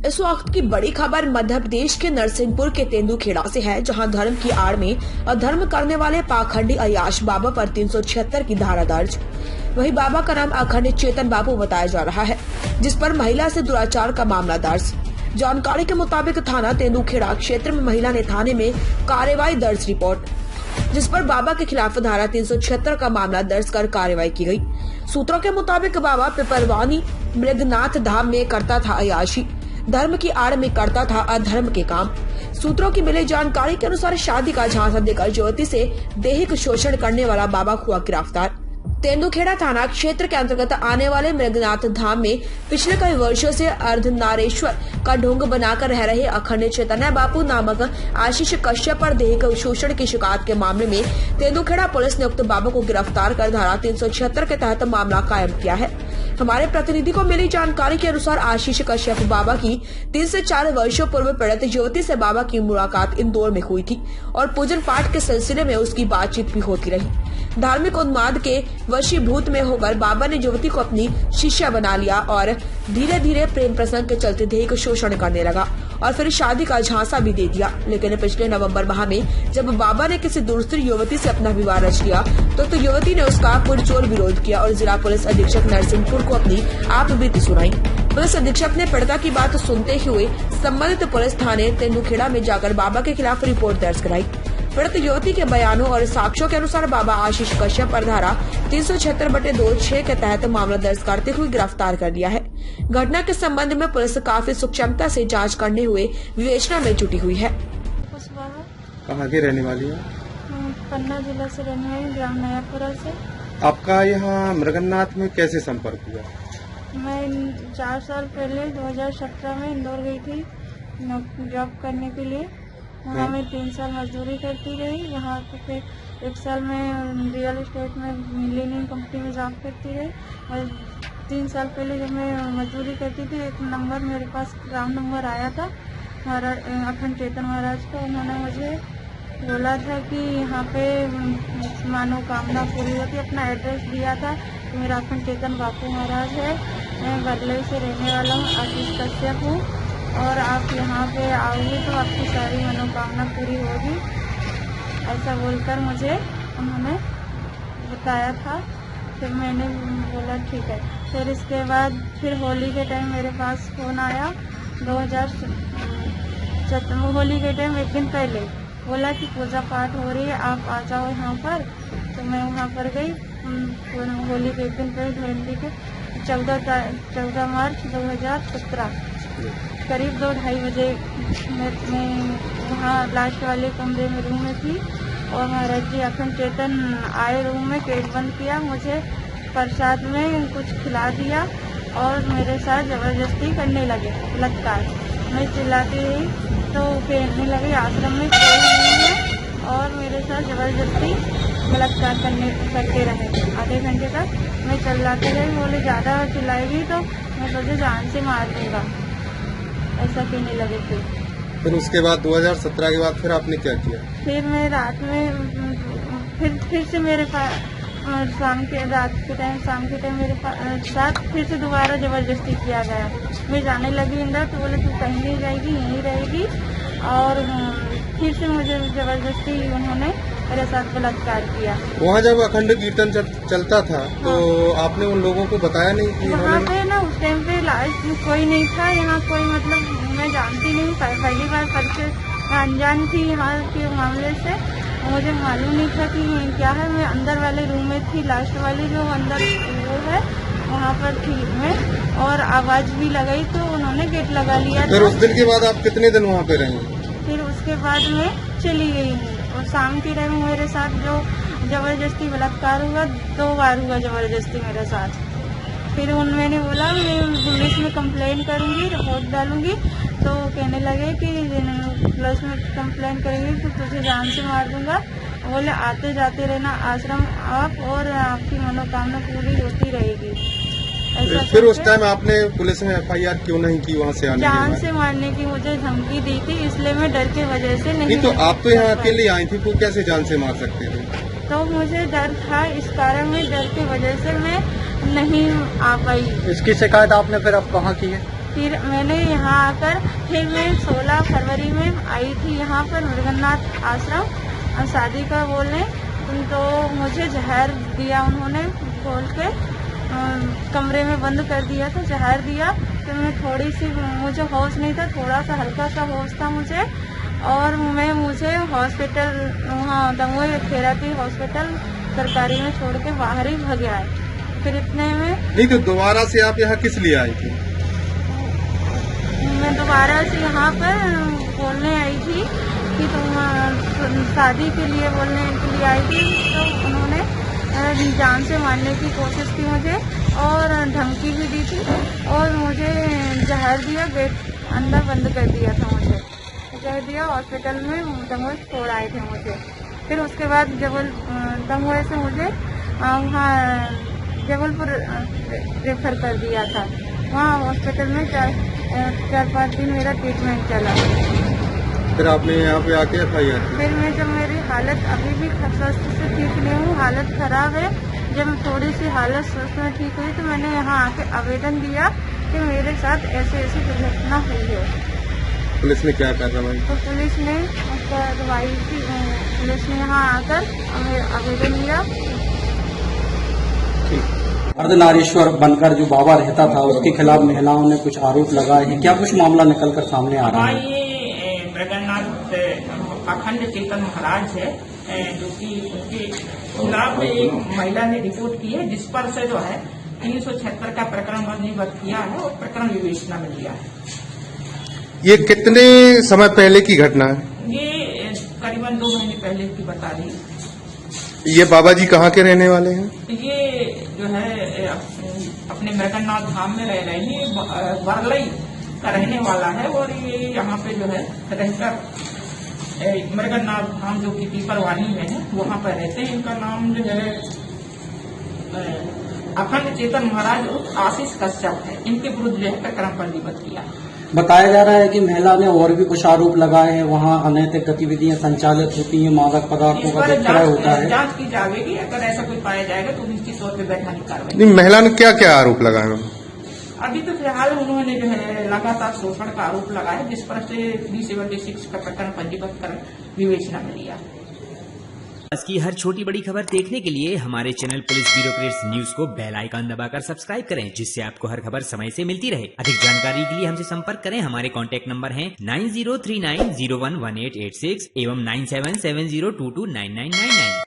इस वक्त की बड़ी खबर मध्य प्रदेश के नरसिंहपुर के तेंदुखेड़ा से है, जहां धर्म की आड़ में अधर्म करने वाले पाखंडी अयाश बाबा पर 376 की धारा दर्ज। वही बाबा का नाम अखंड चेतन बाबू बताया जा रहा है, जिस पर महिला से दुराचार का मामला दर्ज। जानकारी के मुताबिक थाना तेंदुखेड़ा क्षेत्र में महिला ने थाने में कार्रवाई दर्ज रिपोर्ट, जिस पर बाबा के खिलाफ धारा 376 का मामला दर्ज कर कार्रवाई की गई। सूत्रों के मुताबिक बाबा पिपरवानी मृगनाथ धाम में करता था अयाशी, धर्म की आड़ में करता था अधर्म के काम। सूत्रों की मिली जानकारी के अनुसार शादी का झांसा देकर युवती से दैहिक शोषण करने वाला बाबा हुआ गिरफ्तार। तेंदुखेड़ा थाना क्षेत्र के अंतर्गत आने वाले मृगनाथ धाम में पिछले कई वर्षों से अर्धनारेश्वर का ढोंग बनाकर रह रहे अखंड चैतन्य बापू नामक आशीष कश्यप पर दैहिक शोषण की शिकायत के मामले में तेंदुखेड़ा पुलिस ने उक्त बाबा को गिरफ्तार कर धारा 376 के तहत मामला कायम किया है। हमारे प्रतिनिधि को मिली जानकारी के अनुसार आशीष कश्यप बाबा की 3 से 4 वर्षों पूर्व पीड़ित युवती से बाबा की मुलाकात इंदौर में हुई थी और पूजन पाठ के सिलसिले में उसकी बातचीत भी होती रही। धार्मिक उन्माद के वशीभूत में होकर बाबा ने युवती को अपनी शिष्या बना लिया और धीरे धीरे प्रेम प्रसंग के चलते दैहिक शोषण करने लगा और फिर शादी का झांसा भी दे दिया। लेकिन पिछले नवंबर माह में जब बाबा ने किसी दूसरी युवती से अपना विवाह रच लिया तो युवती ने उसका पुरजोर विरोध किया और जिला पुलिस अधीक्षक नरसिंहपुर को अपनी आप बीती सुनाई। पुलिस अधीक्षक ने पीड़िता की बात सुनते हुए संबंधित पुलिस थाने तेंदुखेड़ा में जाकर बाबा के खिलाफ रिपोर्ट दर्ज कराई। पीड़ित युवती के बयानों और साक्ष्यों के अनुसार बाबा आशीष कश्यप पर धारा 376/26 के तहत मामला दर्ज करते हुए गिरफ्तार कर लिया है। घटना के संबंध में पुलिस काफी सूक्ष्मता से जांच करने हुए विवेचना में जुटी हुई है। कहाँ की रहने वाली है? पन्ना जिला से रहने वाली, ग्राम नयापुरा से। आपका यहाँ मृगन्नाथ में कैसे संपर्क हुआ? मैं 4 साल पहले 2017 में इंदौर गई थी जॉब करने के लिए। वहाँ मैं 3 साल मजदूरी करती रही। वहाँ पे फिर 1 साल में रियल एस्टेट में मिलेनियम कंपनी में जॉब करती रही। और 3 साल पहले जब मैं मजदूरी करती थी, एक नंबर मेरे पास ग्राउंड नंबर आया था अखंड चेतन महाराज का। उन्होंने मुझे बोला था कि यहाँ पे मनोकामना पूरी होती, अपना एड्रेस दिया था। तो मेरा अखंड चेतन बापू महाराज है, मैं बदले से रहने वाला हूँ, आशीष कश्यप हूँ, और आप यहाँ पे आओगे तो आपकी सारी मनोकामना पूरी होगी, ऐसा बोलकर मुझे उन्होंने बताया था। फिर मैंने बोला ठीक है। फिर इसके बाद फिर होली के टाइम मेरे पास फोन आया 2017 होली के टाइम 1 दिन पहले, बोला कि पूजा पाठ हो रही है, आप आ जाओ यहाँ पर। तो मैं वहाँ पर गई। होली के 1 दिन पहले 14 मार्च 2017 करीब 2-2:30 बजे मैं वहाँ लास्ट वाले कमरे में रूम में थी और महाराज जी अखंड चेतन आए रूम में, गेट बंद किया, मुझे प्रसाद में कुछ खिला दिया और मेरे साथ जबरदस्ती करने लगे बलात्कार। मैं चिल्लाती रही तो कहने लगे आश्रम में कोई नहीं है और मेरे साथ जबरदस्ती बलात्कार करते रहे। आधे घंटे तक मैं चिल्लाती रही। बोले ज़्यादा चिल्लाएगी तो मैं तुझे जान से मार दूंगा, ऐसा कहने लगे थे। फिर उसके बाद 2017 के बाद फिर आपने क्या किया? फिर मैं रात में फिर से मेरे पास शाम के टाइम मेरे साथ फिर से दोबारा जबरदस्ती किया गया। मैं जाने लगी अंदर तो बोले तू कहीं नहीं जाएगी, यहीं रहेगी, और फिर से मुझे जबरदस्ती उन्होंने मेरे साथ बलात्कार किया। वहाँ जब अखंड कीर्तन चलता था तो आपने उन लोगों को बताया नहीं कि वहाँ पे ना उस टाइम पे लास्ट कोई नहीं था यहाँ, कोई मतलब मैं जानती नहीं, पहली बार करके अनजान थी यहाँ के मामले से, मुझे मालूम नहीं था कि क्या है। मैं अंदर वाले रूम में थी, लास्ट वाली जो अंदर वो है वहाँ पर थी मैं, और आवाज भी लगाई तो उन्होंने गेट लगा लिया। फिर उस दिन के बाद आप कितने दिन वहाँ पे रही? फिर उसके बाद मैं चली गई हूँ और शाम के टाइम मेरे साथ जो जबरदस्ती बलात्कार हुआ, 2 बार हुआ जबरदस्ती मेरे साथ। फिर मैंने बोला मैं पुलिस में कंप्लेन करूँगी, रिपोर्ट डालूंगी, तो कहने लगे कि पुलिस में कंप्लेन करेंगे तो तुझे जान से मार दूंगा। बोले आते जाते रहना आश्रम आप, और आपकी मनोकामना पूरी होती रहेगी। ऐसा फिर उस टाइम आपने पुलिस में FIR क्यों नहीं की? वहाँ से आने जान से मारने की मुझे धमकी दी थी, इसलिए मैं डर के वजह से नहीं। तो आप तो यहाँ अकेले आई थी, तो कैसे जान से मार सकते थे? तो मुझे डर था, इस कारण में डर की वजह से मैं नहीं आ पाई। इसकी शिकायत आपने फिर अब कहाँ की है? फिर मैंने यहाँ आकर फिर मैं 16 फरवरी में आई थी यहाँ पर मृगन्नाथ आश्रम शादी का बोलने, तो मुझे जहर दिया उन्होंने, खोल के कमरे में बंद कर दिया था, जहर दिया। तो मैं थोड़ी सी, मुझे होश नहीं था, थोड़ा सा हल्का सा होश था मुझे, और मुझे हॉस्पिटल वहाँ दमोह थेरेपी हॉस्पिटल सरकारी में छोड़ के बाहर ही भाग आए। फिर इतने में नहीं, तो दोबारा से आप यहाँ किस लिए आई थी? मैं दोबारा से यहाँ पर बोलने आई थी कि तुम शादी के लिए बोलने के लिए आई थी। तो उन्होंने जान से मारने की कोशिश की मुझे, और धमकी भी दी थी, और मुझे जहर दिया, गेट अंदर बंद कर दिया था, मुझे जहर दिया। हॉस्पिटल में दमोह छोड़ आए थे मुझे। फिर उसके बाद दमोह से मुझे वहाँ जबलपुर रेफर कर दिया था। वहाँ हॉस्पिटल में 4-5 दिन मेरा ट्रीटमेंट चला। फिर आपने यहाँ पे आके FIR की? फिर मैं, जब मेरी हालत अभी भी स्वस्थ से ठीक नहीं हूँ, हालत खराब है, जब थोड़ी सी हालत स्वस्थ में ठीक हुई तो मैंने यहाँ आके आवेदन दिया कि मेरे साथ ऐसे दुर्घटना हुई है। पुलिस ने क्या कार्रवाई? तो पुलिस ने कार्रवाई की, पुलिस ने यहाँ आकर आवेदन दिया। अर्धनारीश्वर बनकर जो बाबा रहता था, उसके खिलाफ महिलाओं ने कुछ आरोप लगाए हैं, क्या कुछ मामला निकल कर सामने आ रहा है? ये मृगन्नाथ अखंड चेतन महाराज है, जो कि उनके खिलाफ एक महिला ने रिपोर्ट की है, जिस पर से जो है 376 का प्रकरण पंजीबद्ध किया है और प्रकरण विवेचना में लिया है। ये कितने समय पहले की घटना है? ये करीबन 2 महीने पहले की बता दी। ये बाबा जी कहाँ के रहने वाले हैं? ये जो है अपने मृगन्नाथ धाम में रह रहे हैं, वरलई का रहने वाला है, और ये यहाँ पे जो है रहकर मृगन्नाथ धाम जो कि पीपरवानी में है वहाँ पर रहते हैं। इनका नाम जो है अखंड चेतन महाराज आशीष कश्यप है। इनके विरुद्ध जो है प्रकरण पंजीबद्ध किया है। बताया जा रहा है कि महिला ने और भी कुछ आरोप लगाए हैं, वहाँ अनैतिक गतिविधियां संचालित होती हैं, मादक पदार्थों का विक्रय होता है। जांच की जाएगी, अगर ऐसा कोई पाया जाएगा तो निश्चित तौर पर वैधानिक कार्रवाई। नहीं, महिला ने क्या क्या आरोप लगाए? अभी तो फिलहाल उन्होंने जो है लगातार शोषण का आरोप लगाया, जिस पर से 376 का प्रकरण पंजीबद्ध कर विवेचना में लिया। इसकी हर छोटी बड़ी खबर देखने के लिए हमारे चैनल पुलिस ब्यूरोक्रेट्स न्यूज को बेल आइकन दबाकर सब्सक्राइब करें, जिससे आपको हर खबर समय से मिलती रहे। अधिक जानकारी के लिए हमसे संपर्क करें। हमारे कॉन्टैक्ट नंबर हैं 9039011886 एवं 9770229999।